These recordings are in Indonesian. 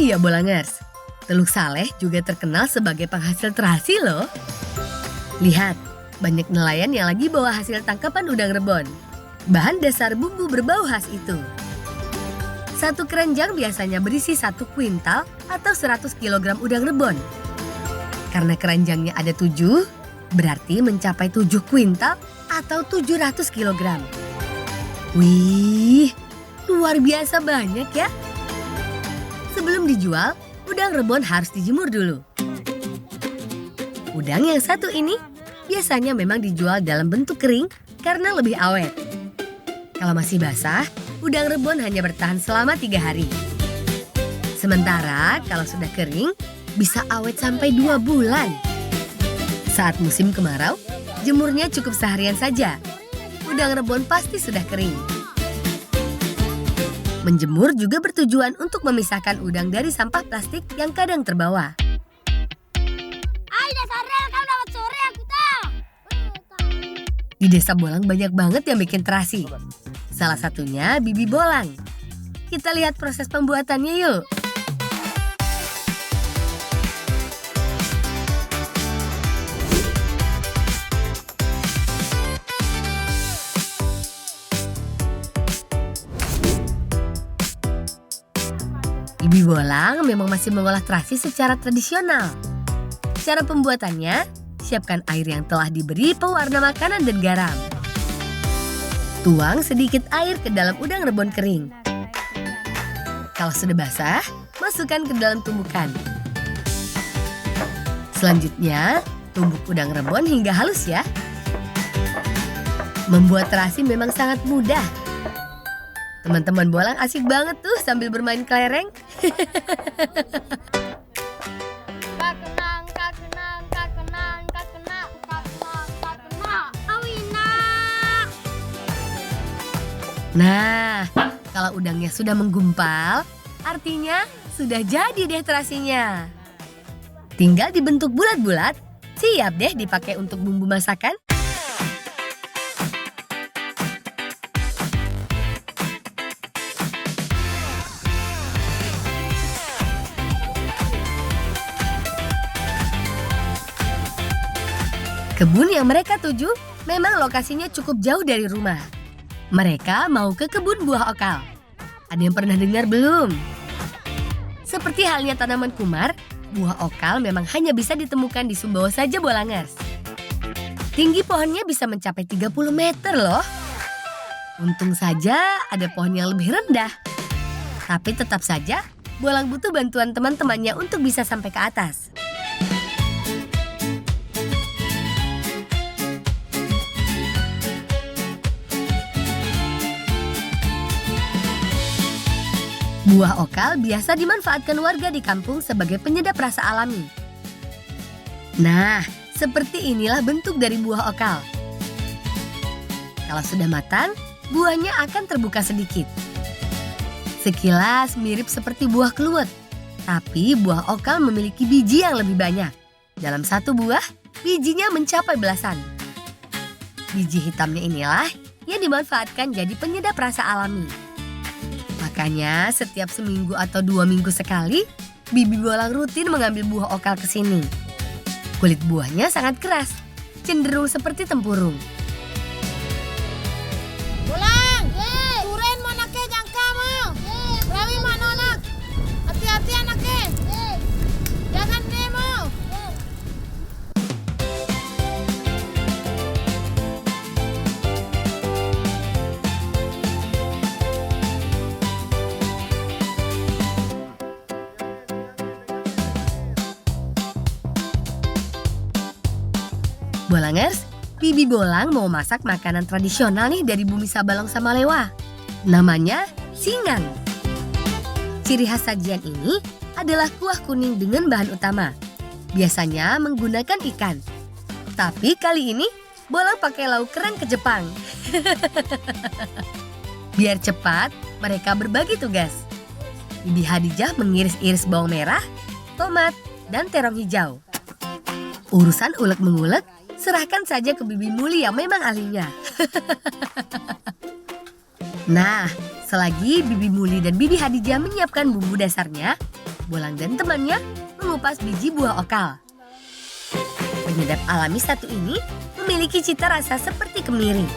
iya Bolangers, Teluk Saleh juga terkenal sebagai penghasil terasi loh. Lihat, banyak nelayan yang lagi bawa hasil tangkapan udang rebon. Bahan dasar bumbu berbau khas itu. Satu keranjang biasanya berisi 1 kuintal atau 100 kg udang rebon. Karena keranjangnya ada 7, berarti mencapai 7 kuintal atau 700 kg. Wih, luar biasa banyak ya. Sebelum dijual, udang rebon harus dijemur dulu. Udang yang satu ini biasanya memang dijual dalam bentuk kering karena lebih awet. Kalau masih basah, udang rebon hanya bertahan selama 3 hari. Sementara kalau sudah kering, bisa awet sampai 2 bulan. Saat musim kemarau, jemurnya cukup seharian saja. Udang rebon pasti sudah kering. Menjemur juga bertujuan untuk memisahkan udang dari sampah plastik yang kadang terbawa. Di Desa Bolang banyak banget yang bikin terasi. Salah satunya Bibi Bolang. Kita lihat proses pembuatannya yuk. Bibi Bolang memang masih mengolah terasi secara tradisional. Cara pembuatannya, siapkan air yang telah diberi pewarna makanan dan garam. Tuang sedikit air ke dalam udang rebon kering. Kalau sudah basah, masukkan ke dalam tumbukan. Selanjutnya, tumbuk udang rebon hingga halus ya. Membuat terasi memang sangat mudah. Teman-teman Bolang asik banget tuh sambil bermain kelereng. Nah, kalau udangnya sudah menggumpal, artinya sudah jadi deh terasinya. Tinggal dibentuk bulat-bulat, siap deh dipakai untuk bumbu masakan. Kebun yang mereka tuju memang lokasinya cukup jauh dari rumah. Mereka mau ke kebun buah okal. Ada yang pernah dengar belum? Seperti halnya tanaman kumar, buah okal memang hanya bisa ditemukan di Sumbawa saja Bolangers. Tinggi pohonnya bisa mencapai 30 meter loh. Untung saja ada pohon yang lebih rendah. Tapi tetap saja, Bolang butuh bantuan teman-temannya untuk bisa sampai ke atas. Buah okal biasa dimanfaatkan warga di kampung sebagai penyedap rasa alami. Nah, seperti inilah bentuk dari buah okal. Kalau sudah matang, buahnya akan terbuka sedikit. Sekilas mirip seperti buah kluwet, tapi buah okal memiliki biji yang lebih banyak. Dalam satu buah, bijinya mencapai belasan. Biji hitamnya inilah yang dimanfaatkan jadi penyedap rasa alami. Makanya setiap seminggu atau 2 minggu sekali, Bibi Bolang rutin mengambil buah okal ke sini. Kulit buahnya sangat keras, cenderung seperti tempurung. Bolang, turen mau anaknya jangka mau. Rawi mana anak? Hati-hati anaknya. Jangan demo. Bolangers, Bibi Bolang mau masak makanan tradisional nih dari bumi Sabalong sama Lewa. Namanya singang. Ciri khas sajian ini adalah kuah kuning dengan bahan utama. Biasanya menggunakan ikan. Tapi kali ini Bolang pakai lauk kerang ke Jepang. Biar cepat, mereka berbagi tugas. Bibi Hadijah mengiris-iris bawang merah, tomat, dan terong hijau. Urusan ulek-mengulek, serahkan saja ke Bibi Muli yang memang ahlinya. Nah, selagi Bibi Muli dan Bibi Hadijah menyiapkan bumbu dasarnya, Bolang dan temannya mengupas biji buah okal. Penyedap alami satu ini memiliki cita rasa seperti kemiri.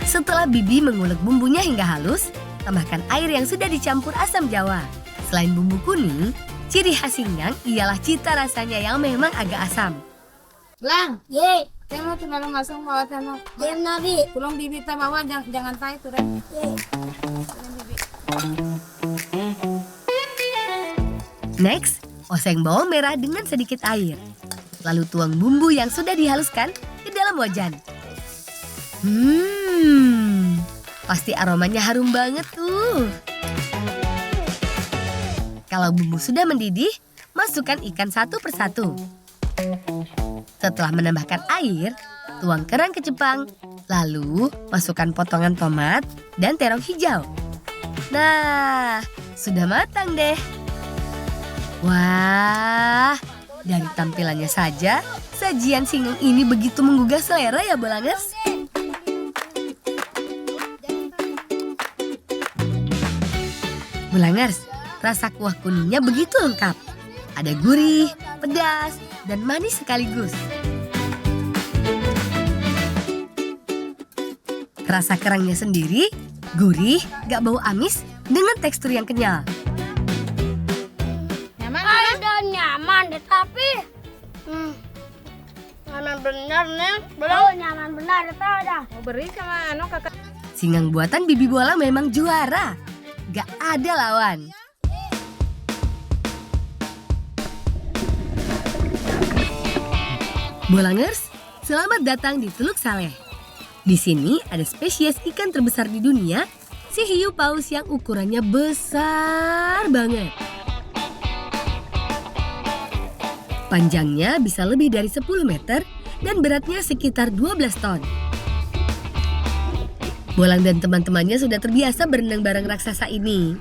Setelah Bibi mengulek bumbunya hingga halus, tambahkan air yang sudah dicampur asam jawa. Selain bumbu kuning, ciri khas Singgang ialah cita rasanya yang memang agak asam. Lang, ye, tengok tinggal langsung bawa tanah. Diam nabi, pulang bibi tak bawa jangan tay tuh deh. Next, oseng bawang merah dengan sedikit air. Lalu tuang bumbu yang sudah dihaluskan ke dalam wajan. Pasti aromanya harum banget tuh. Kalau bumbu sudah mendidih, masukkan ikan satu persatu. Setelah menambahkan air, tuang kerang kecepang. Lalu masukkan potongan tomat dan terong hijau. Nah, sudah matang deh. Wah, dari tampilannya saja, sajian Singgang ini begitu menggugah selera ya Bolangers. Bolangers, rasa kuah kuningnya begitu lengkap. Ada gurih, pedas, dan manis sekaligus. Rasa kerangnya sendiri, gurih, gak bau amis, dengan tekstur yang kenyal. Nyaman deh, tapi nyaman benar nih. Belum nyaman benar itu dah. Mau beri sama kakak. Singgang buatan Bibi Bolang memang juara. Gak ada lawan. Bolangers, selamat datang di Teluk Saleh. Di sini ada spesies ikan terbesar di dunia, si hiu paus yang ukurannya besar banget. Panjangnya bisa lebih dari 10 meter dan beratnya sekitar 12 ton. Bolang dan teman-temannya sudah terbiasa berenang bareng raksasa ini.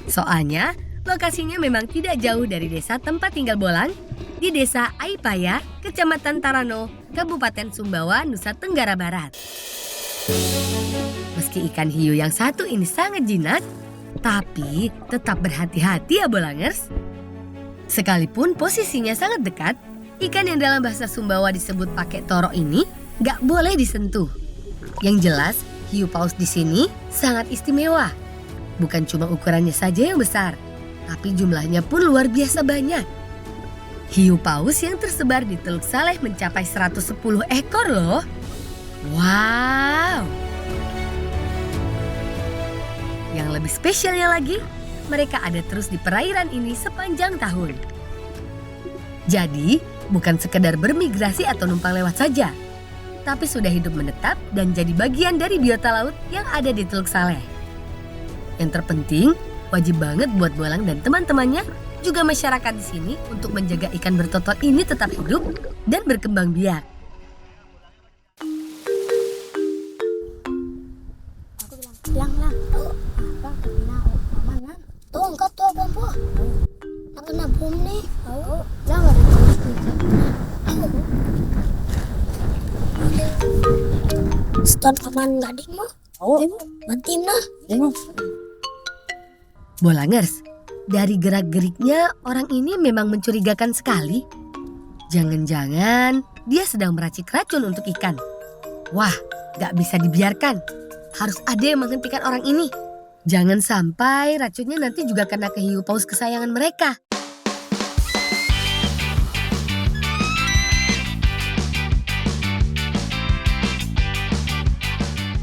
Soalnya, lokasinya memang tidak jauh dari desa tempat tinggal Bolang, di desa Aipaya, Kecamatan Tarano, Kabupaten Sumbawa, Nusa Tenggara Barat. Meski ikan hiu yang satu ini sangat jinak, tapi tetap berhati-hati ya Bolangers. Sekalipun posisinya sangat dekat, ikan yang dalam bahasa Sumbawa disebut pakai toro ini gak boleh disentuh. Yang jelas, hiu paus di sini sangat istimewa. Bukan cuma ukurannya saja yang besar, tapi jumlahnya pun luar biasa banyak. Hiu paus yang tersebar di Teluk Saleh mencapai 110 ekor loh. Wow! Yang lebih spesialnya lagi, mereka ada terus di perairan ini sepanjang tahun. Jadi, bukan sekedar bermigrasi atau numpang lewat saja, tapi sudah hidup menetap dan jadi bagian dari biota laut yang ada di Teluk Saleh. Yang terpenting, wajib banget buat Bolang dan teman-temannya, juga masyarakat di sini untuk menjaga ikan bertotot ini tetap hidup dan berkembang biak. Lang. Tuh, angkat tuh bumbu. Nakana bom nih. Jangan. Ston paman gading mah. Bantim nah. Bolangers, dari gerak-geriknya orang ini memang mencurigakan sekali. Jangan-jangan dia sedang meracik racun untuk ikan. Wah, gak bisa dibiarkan. Harus ada yang menghentikan orang ini. Jangan sampai racunnya nanti juga kena ke hiu paus kesayangan mereka.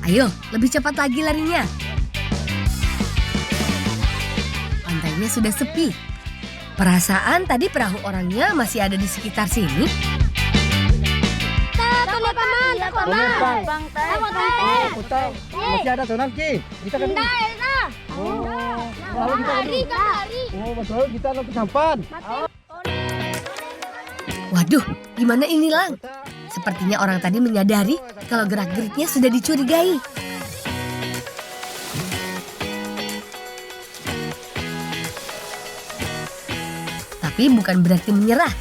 Ayo, lebih cepat lagi larinya. Pantainya sudah sepi. Perasaan tadi perahu orangnya masih ada di sekitar sini. Bang Teh. Masih ada tuh Ki. Kita kan. Lalu kita Lari. betul kita lalu sampan. Waduh, gimana ini Lang? Sepertinya orang tadi menyadari kalau gerak-geriknya sudah dicurigai. Tapi bukan berarti menyerah.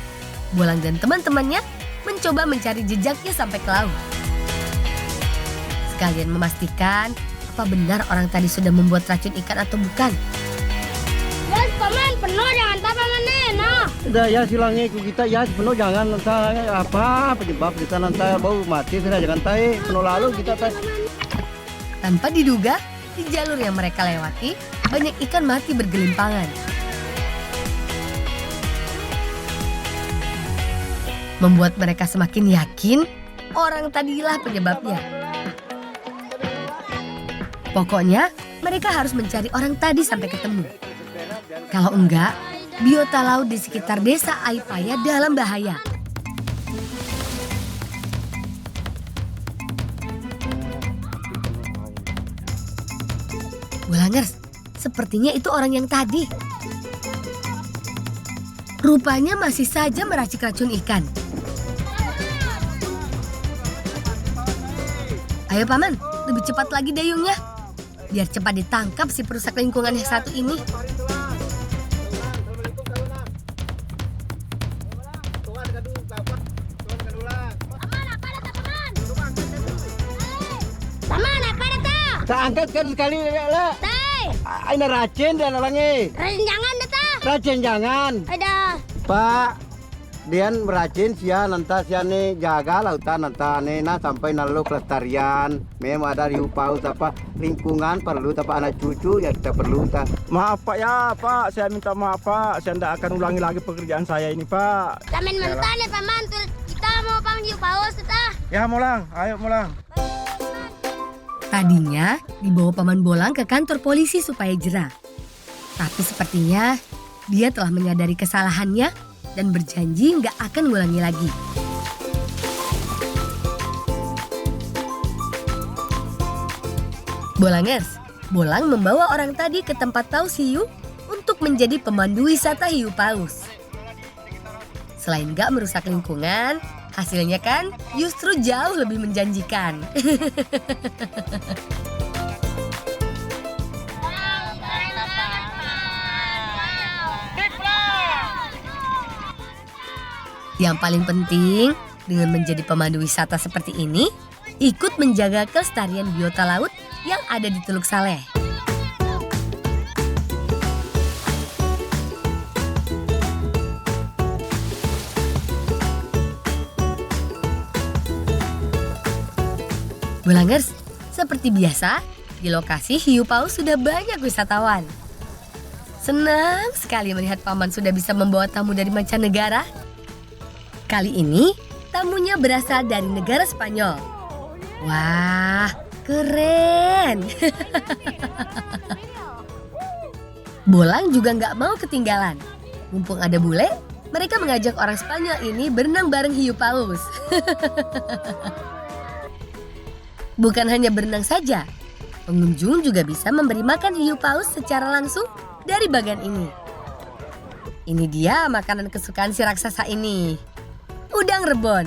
Bolang dan teman-temannya mencoba mencari jejaknya sampai ke laut. Sekalian memastikan apa benar orang tadi sudah membuat racun ikan atau bukan. Yes, penuh jangan tak paman nah. Udah ya silangnya ikut kita ya penuh jangan nanti apa penyebab kita nanti bau mati sudah jangan tai penuh lalu kita tai. Tanpa diduga, di jalur yang mereka lewati, banyak ikan mati bergelimpangan. Membuat mereka semakin yakin orang tadilah penyebabnya. Pokoknya, mereka harus mencari orang tadi sampai ketemu. Kalau enggak, biota laut di sekitar desa Aipaya dalam bahaya. Bolangers, sepertinya itu orang yang tadi. Rupanya masih saja meracik racun ikan. Ayo paman, lebih cepat lagi dayungnya. Biar cepat ditangkap si perusak lingkungan yang satu ini. Paman apa ada tak? Tak angkat kan sekali lah. Tai. Ini racun dan orangnya. Rajin jangan dah tak. Racun jangan. Ada. Pak, Dian meracin sia nanti sia nih jaga lautan nanti nah sampai nalu kelestarian. Memang ada hiu paus apa lingkungan perlu tapi anak cucu ya kita perlu tak. Maaf Pak ya Pak, saya minta maaf Pak, saya tidak akan ulangi lagi pekerjaan saya ini Pak. Tamen mentan ya paman, tuh kita mau panggil paus tak. Ya Molang, ayo Molang. Tadinya dibawa paman Bolang ke kantor polisi supaya jera. Tapi sepertinya dia telah menyadari kesalahannya dan berjanji nggak akan ngulangi lagi. Bolangers, Bolang membawa orang tadi ke tempat paus hiu untuk menjadi pemandu wisata hiu paus. Selain nggak merusak lingkungan, hasilnya kan justru jauh lebih menjanjikan. Yang paling penting dengan menjadi pemandu wisata seperti ini, ikut menjaga kelestarian biota laut yang ada di Teluk Saleh. Bolangers, seperti biasa, di lokasi hiu paus sudah banyak wisatawan. Senang sekali melihat paman sudah bisa membawa tamu dari mancanegara. Kali ini, tamunya berasal dari negara Spanyol. Wah, keren! Bolang juga nggak mau ketinggalan. Mumpung ada bule, mereka mengajak orang Spanyol ini berenang bareng hiu paus. Bukan hanya berenang saja, pengunjung juga bisa memberi makan hiu paus secara langsung dari bagan ini. Ini dia makanan kesukaan si raksasa ini. Udang rebon.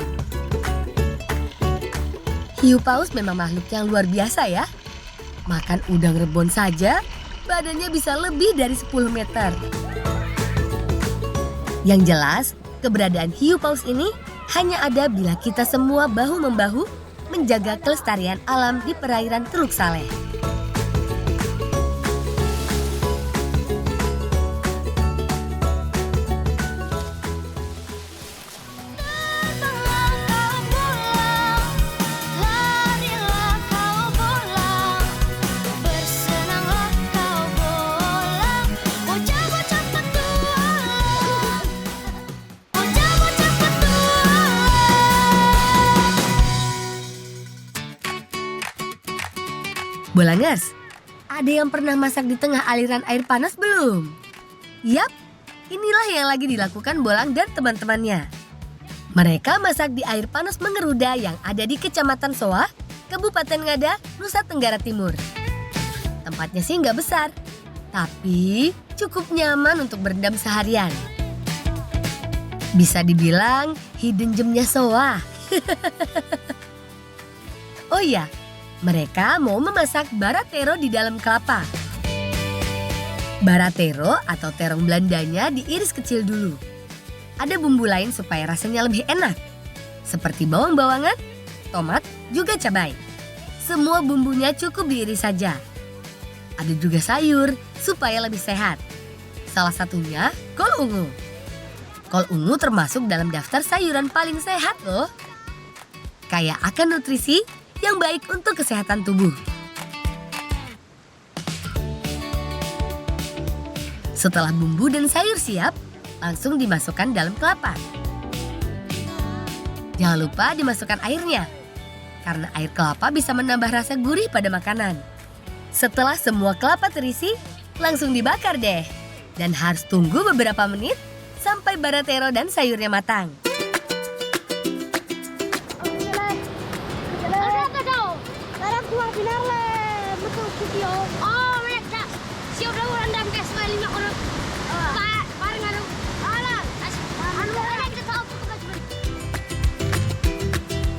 Hiu paus memang makhluk yang luar biasa ya. Makan udang rebon saja, badannya bisa lebih dari 10 meter. Yang jelas, keberadaan hiu paus ini hanya ada bila kita semua bahu-membahu menjaga kelestarian alam di perairan Teluk Saleh. Bolangers, ada yang pernah masak di tengah aliran air panas belum? Yap, inilah yang lagi dilakukan Bolang dan teman-temannya. Mereka masak di air panas mengeruda yang ada di Kecamatan Soa, Kabupaten Ngada, Nusa Tenggara Timur. Tempatnya sih nggak besar, tapi cukup nyaman untuk berendam seharian. Bisa dibilang hidden gemnya Soa. Oh iya, mereka mau memasak baratero di dalam kelapa. Baratero atau terong Belandanya diiris kecil dulu. Ada bumbu lain supaya rasanya lebih enak, seperti bawang-bawangan, tomat, juga cabai. Semua bumbunya cukup diiris saja. Ada juga sayur supaya lebih sehat, Salah satunya kol ungu. Kol ungu termasuk dalam daftar sayuran paling sehat loh. Kaya akan nutrisi yang baik untuk kesehatan tubuh. Setelah bumbu dan sayur siap, langsung dimasukkan dalam kelapa. Jangan lupa dimasukkan airnya, karena air kelapa bisa menambah rasa gurih pada makanan. Setelah semua kelapa terisi, langsung dibakar deh. Dan harus tunggu beberapa menit sampai baratero dan sayurnya matang.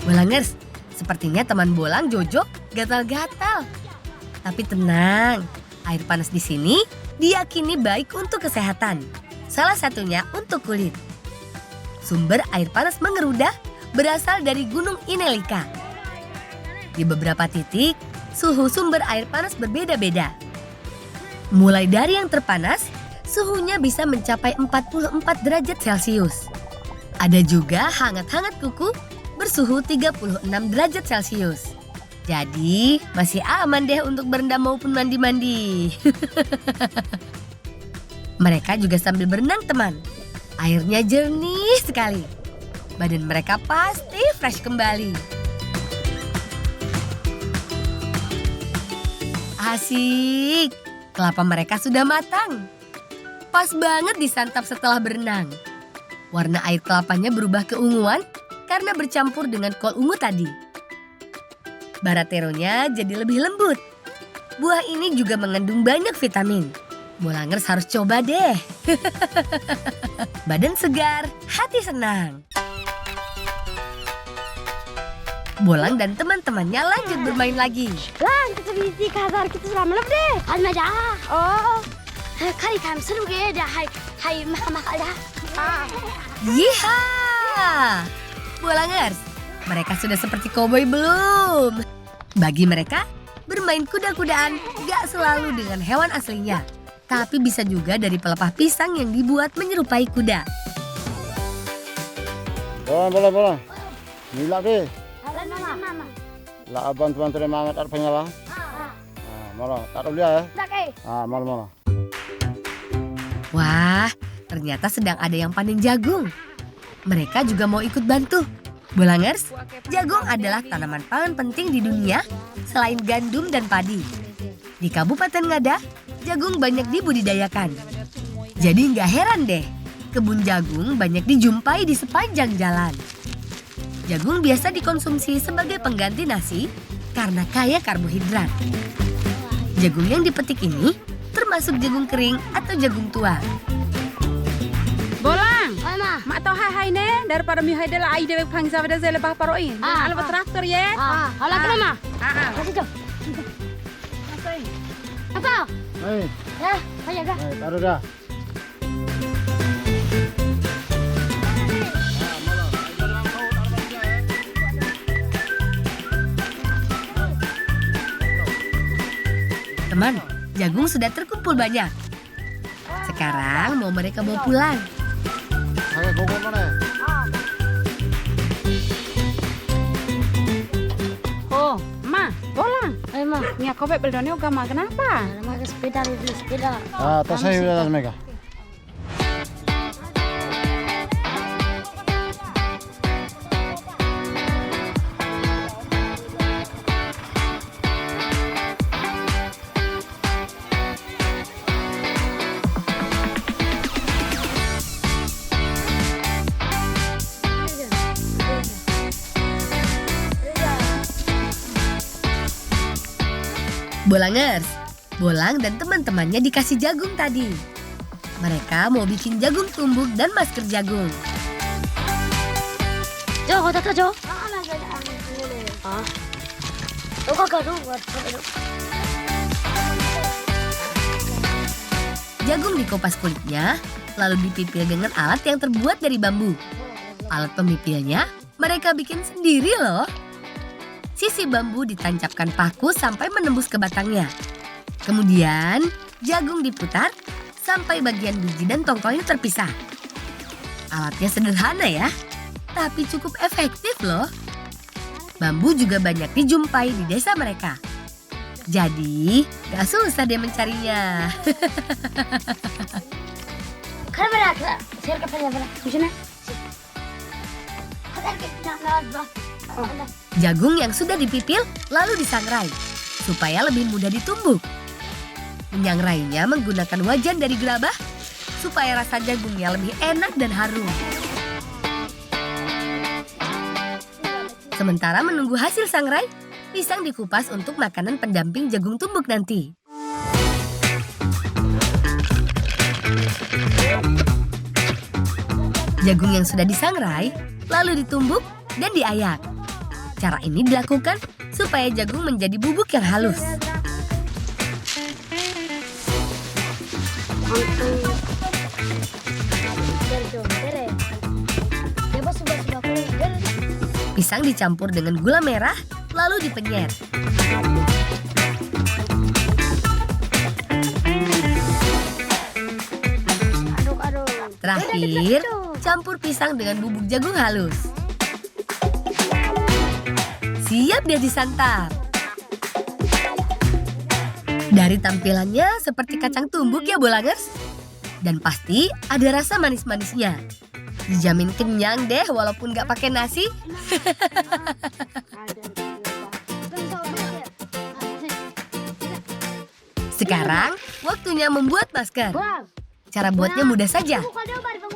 Bolangers, sepertinya teman Bolang Jojo gatal-gatal. Tapi tenang, air panas di sini diyakini baik untuk kesehatan. Salah satunya untuk kulit. Sumber air panas mengerudah berasal dari Gunung Inelika. Di beberapa titik, suhu sumber air panas berbeda-beda. Mulai dari yang terpanas, suhunya bisa mencapai 44 derajat Celcius. Ada juga hangat-hangat kuku bersuhu 36 derajat Celcius. Jadi masih aman deh untuk berendam maupun mandi-mandi. Mereka juga sambil berenang teman. Airnya jernih sekali. Badan mereka pasti fresh kembali. Asik, kelapa mereka sudah matang. Pas banget disantap setelah berenang. Warna air kelapanya berubah keunguan karena bercampur dengan kol ungu tadi. Barateronya jadi lebih lembut. Buah ini juga mengandung banyak vitamin. Bolangers harus coba deh. Badan segar, hati senang. Bolang dan teman-temannya lanjut bermain lagi. Lang, kita bisa kasar kita selama lebih deh. Alma dah. Oh. Kali kami seru ge dah. Hai makan dah. Yiha! Bolangers, mereka sudah seperti koboi belum? Bagi mereka, bermain kuda-kudaan gak selalu dengan hewan aslinya. Tapi bisa juga dari pelepah pisang yang dibuat menyerupai kuda. Bolang. Nilak deh. Mama. Lah bantuan terima amat ada penyalah. Malah tak ada ya. Malah. Wah, ternyata sedang ada yang panen jagung. Mereka juga mau ikut bantu. Bolangers, jagung adalah tanaman pangan penting di dunia selain gandum dan padi. Di Kabupaten Ngada, jagung banyak dibudidayakan. Jadi nggak heran deh, kebun jagung banyak dijumpai di sepanjang jalan. Jagung biasa dikonsumsi sebagai pengganti nasi karena kaya karbohidrat. Jagung yang dipetik ini termasuk jagung kering atau jagung tua. Bolang, Mama. mak tahu hai ne daripada mi hai dela ai dewek pangsa pada zele bah paroi. Ala traktor ye. Alah kenapa? Kasih tu. Apa? Hei, Dah, saya dah. taruh dah. Teman, jagung sudah terkumpul banyak. Sekarang mau mereka bawa pulang. Saya gogol mana? Oh, ma, bolang. Ma. Ni aku bet beldoni agama kenapa? Nama sepeda beli sepeda. Tas saya sudah mereka. Bolangers, Bolang dan teman-temannya dikasih jagung tadi. Mereka mau bikin jagung tumbuk dan masker jagung. Jo, kau tak jo? Jagung dikupas kulitnya, lalu dipipil dengan alat yang terbuat dari bambu. Alat pemipilnya mereka bikin sendiri loh. Sisi bambu ditancapkan paku sampai menembus ke batangnya. Kemudian jagung diputar sampai bagian biji dan tongkolnya terpisah. Alatnya sederhana ya, tapi cukup efektif loh. Bambu juga banyak dijumpai di desa mereka. Jadi, gak susah deh mencarinya. Kan berapa? Saya kapalnya berapa? Macam mana? Jagung yang sudah dipipil lalu disangrai supaya lebih mudah ditumbuk. Menyangrainya menggunakan wajan dari gerabah supaya rasa jagungnya lebih enak dan harum. Sementara menunggu hasil sangrai, pisang dikupas untuk makanan pendamping jagung tumbuk nanti. Jagung yang sudah disangrai lalu ditumbuk dan diayak. Cara ini dilakukan supaya jagung menjadi bubuk yang halus. Pisang dicampur dengan gula merah, lalu dipenyet. Terakhir, campur pisang dengan bubuk jagung halus. Siap deh disantap. Dari tampilannya seperti kacang tumbuk ya Bolangers. Dan pasti ada rasa manis-manisnya. Dijamin kenyang deh walaupun gak pakai nasi. Sekarang waktunya membuat masker. Cara buatnya mudah saja.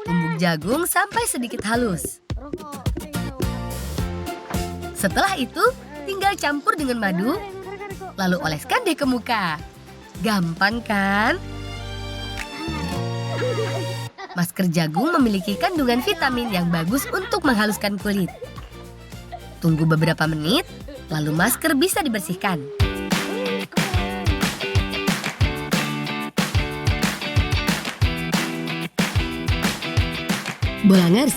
Tumbuk jagung sampai sedikit halus. Setelah itu tinggal campur dengan madu, lalu oleskan deh ke muka. Gampang kan? Masker jagung memiliki kandungan vitamin yang bagus untuk menghaluskan kulit. Tunggu beberapa menit, lalu masker bisa dibersihkan. Bolangers,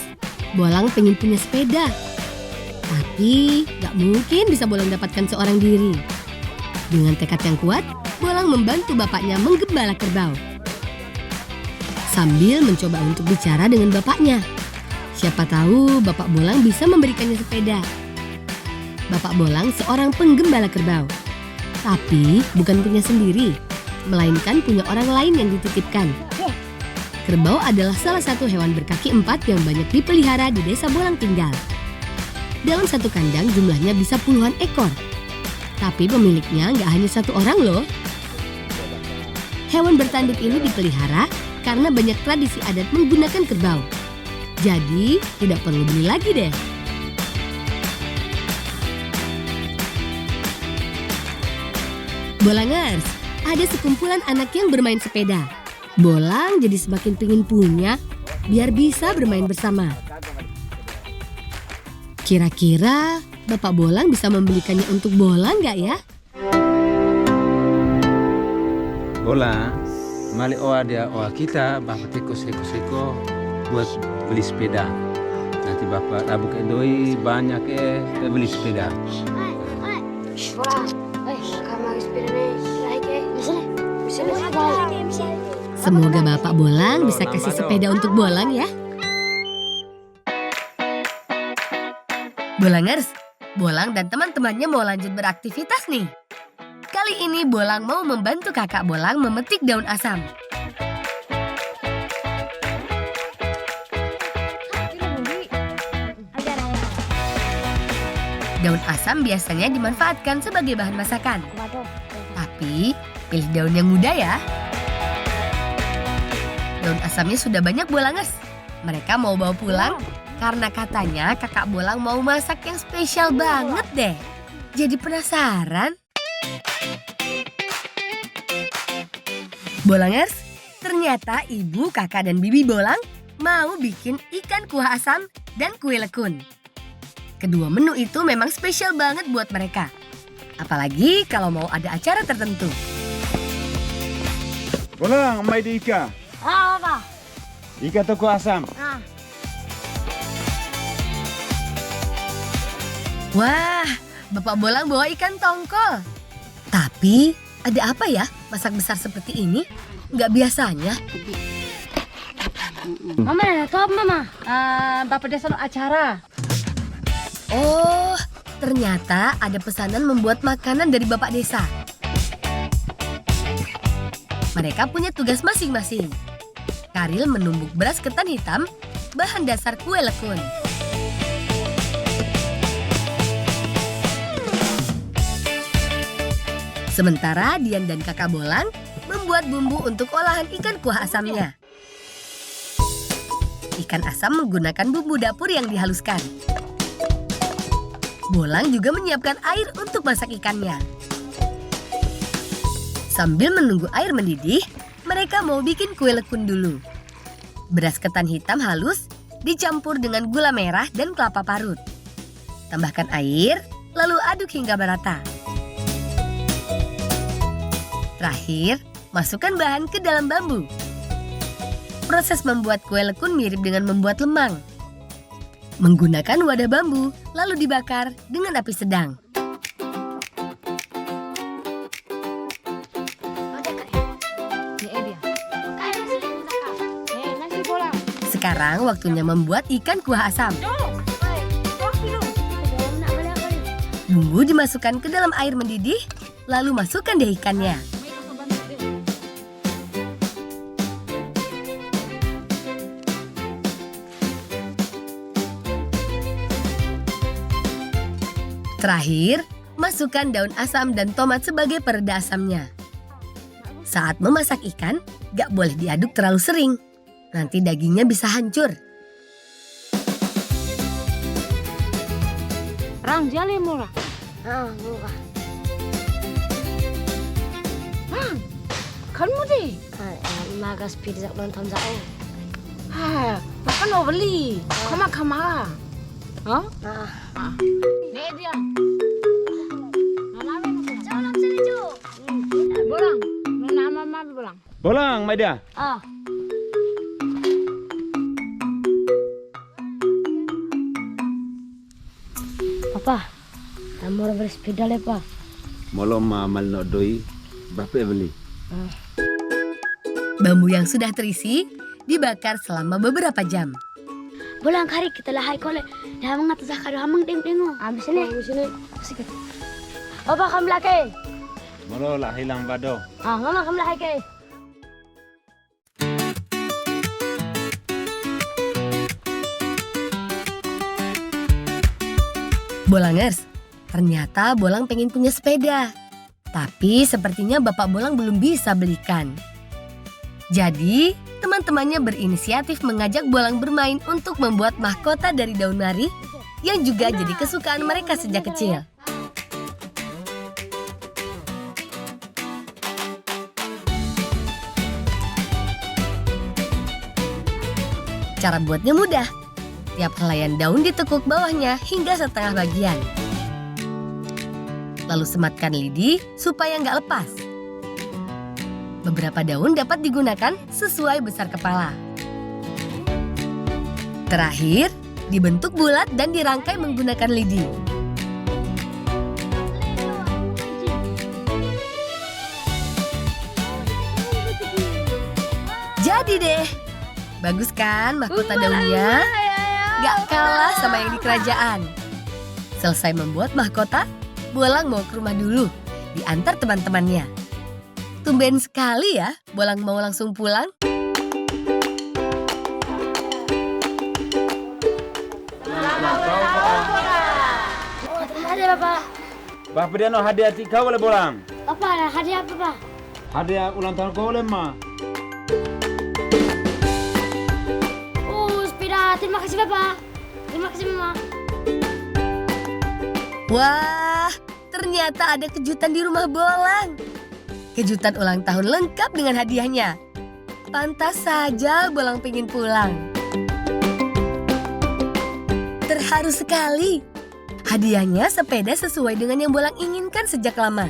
Bolang pengen punya sepeda. Tapi gak mungkin bisa Bolang dapatkan seorang diri. Dengan tekad yang kuat, Bolang membantu bapaknya menggembala kerbau. Sambil mencoba untuk bicara dengan bapaknya. Siapa tahu Bapak Bolang bisa memberikannya sepeda. Bapak Bolang seorang penggembala kerbau. Tapi bukan punya sendiri, melainkan punya orang lain yang dititipkan. Kerbau adalah salah satu hewan berkaki 4 yang banyak dipelihara di desa Bolang tinggal. Dalam satu kandang jumlahnya bisa puluhan ekor. Tapi pemiliknya nggak hanya satu orang loh. Hewan bertanduk ini dipelihara karena banyak tradisi adat menggunakan kerbau. Jadi, tidak perlu beli lagi deh. Bolangers, ada sekumpulan anak yang bermain sepeda. Bolang jadi semakin pingin punya, biar bisa bermain bersama. Kira-kira Bapak Bolang bisa membelikannya untuk Bolang nggak ya? Bolang, mali dia kita bapak seko buat beli sepeda. Nanti bapak tabuk doi banyak beli sepeda. Semoga Bapak Bolang bisa kasih sepeda untuk Bolang ya. Bolangers, Bolang dan teman-temannya mau lanjut beraktivitas nih. Kali ini Bolang mau membantu kakak Bolang memetik daun asam. Daun asam biasanya dimanfaatkan sebagai bahan masakan. Tapi, pilih daun yang muda ya. Daun asamnya sudah banyak Bolangers. Mereka mau bawa pulang karena katanya kakak Bolang mau masak yang spesial banget deh. Jadi penasaran? Bolangers, ternyata ibu, kakak, dan bibi Bolang mau bikin ikan kuah asam dan kue lekun. Kedua menu itu memang spesial banget buat mereka. Apalagi kalau mau ada acara tertentu. Bolang, mai di Ika. Apa? Ika toko asam. Wah, Bapak Bolang bawa ikan tongkol. Tapi, ada apa ya masak besar seperti ini? nggak biasanya. Mama ada top mama. Bapak desa no acara. Oh, ternyata ada pesanan membuat makanan dari Bapak Desa. Mereka punya tugas masing-masing. Karil menumbuk beras ketan hitam, bahan dasar kue lekun. Sementara Dian dan kakak Bolang membuat bumbu untuk olahan ikan kuah asamnya. Ikan asam menggunakan bumbu dapur yang dihaluskan. Bolang juga menyiapkan air untuk masak ikannya. Sambil menunggu air mendidih, mereka mau bikin kue lekun dulu. Beras ketan hitam halus dicampur dengan gula merah dan kelapa parut. Tambahkan air, lalu aduk hingga merata. Terakhir, masukkan bahan ke dalam bambu. Proses membuat kue lekun mirip dengan membuat lemang. Menggunakan wadah bambu, lalu dibakar dengan api sedang. Sekarang waktunya membuat ikan kuah asam. Bumbu dimasukkan ke dalam air mendidih, lalu masukkan deh ikannya. Terakhir, masukkan daun asam dan tomat sebagai pereda asamnya. Saat memasak ikan, gak boleh diaduk terlalu sering. Nanti dagingnya bisa hancur. Rang jale murah. Murah. Kan mo di. Magas pizza nonton jauh. Makan mau beli. Kama. Hah? Nih dia. Jangan serius. Bolang. Nama mama bolang. Bolang, Maida. Papa, kamu mau bersepeda lepa? Molo mamal no doi, bapak beli. Bambu yang sudah terisi dibakar selama beberapa jam. Bolang kari kita lahai kole. Dah mengatas kado hamang deng-dengo. Habis ini. Sikit. Papa kamu laki. Molo lah hilang bado. Mama kamu lahai ke. Bolangers, ternyata Bolang pengen punya sepeda. Tapi sepertinya Bapak Bolang belum bisa belikan. Jadi, teman-temannya berinisiatif mengajak Bolang bermain untuk membuat mahkota dari daun nari yang juga jadi kesukaan mereka sejak kecil. Cara buatnya mudah. Tiap helaian daun ditekuk bawahnya hingga setengah bagian. Lalu sematkan lidi supaya nggak lepas. Beberapa daun dapat digunakan sesuai besar kepala. Terakhir, dibentuk bulat dan dirangkai menggunakan lidi. Jadi deh, bagus kan mahkota daunnya? Gak kalah sama yang di kerajaan. Selesai membuat mahkota, Bolang mau ke rumah dulu, diantar teman-temannya. Tumben sekali ya, Bolang mau langsung pulang. Hadiah Bapak. Bapak dia no hadiah kau boleh Bolang. Apa hadiah apa Pak? Hadiah ulang tahun kau boleh ma. Sepeda. Terima kasih Bapak. Terima kasih Mama. Wah, ternyata ada kejutan di rumah Bolang. Kejutan ulang tahun lengkap dengan hadiahnya. Pantas saja Bolang pengen pulang. Terharu sekali. Hadiahnya sepeda sesuai dengan yang Bolang inginkan sejak lama.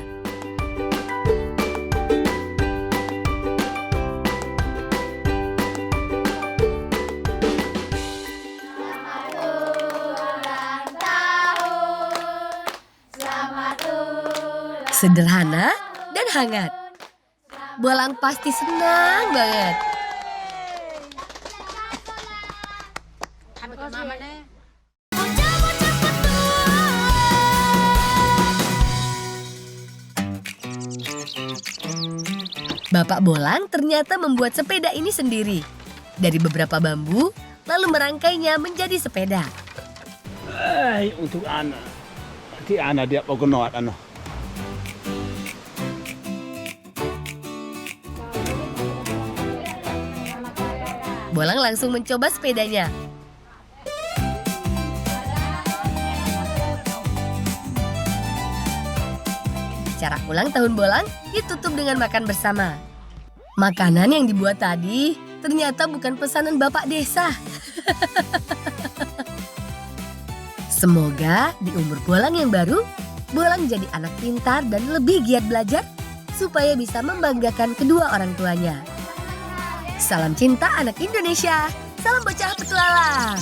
Sederhana dan hangat. Bolang pasti senang banget. Bapak Bolang ternyata membuat sepeda ini sendiri. Dari beberapa bambu, lalu merangkainya menjadi sepeda. Untuk anak. Nanti anak dia pokoknya ano. Bolang langsung mencoba sepedanya. Acara ulang tahun Bolang ditutup dengan makan bersama. Makanan yang dibuat tadi ternyata bukan pesanan Bapak Desa. Semoga di umur Bolang yang baru, Bolang jadi anak pintar dan lebih giat belajar supaya bisa membanggakan kedua orang tuanya. Salam cinta anak Indonesia, salam bocah petualang.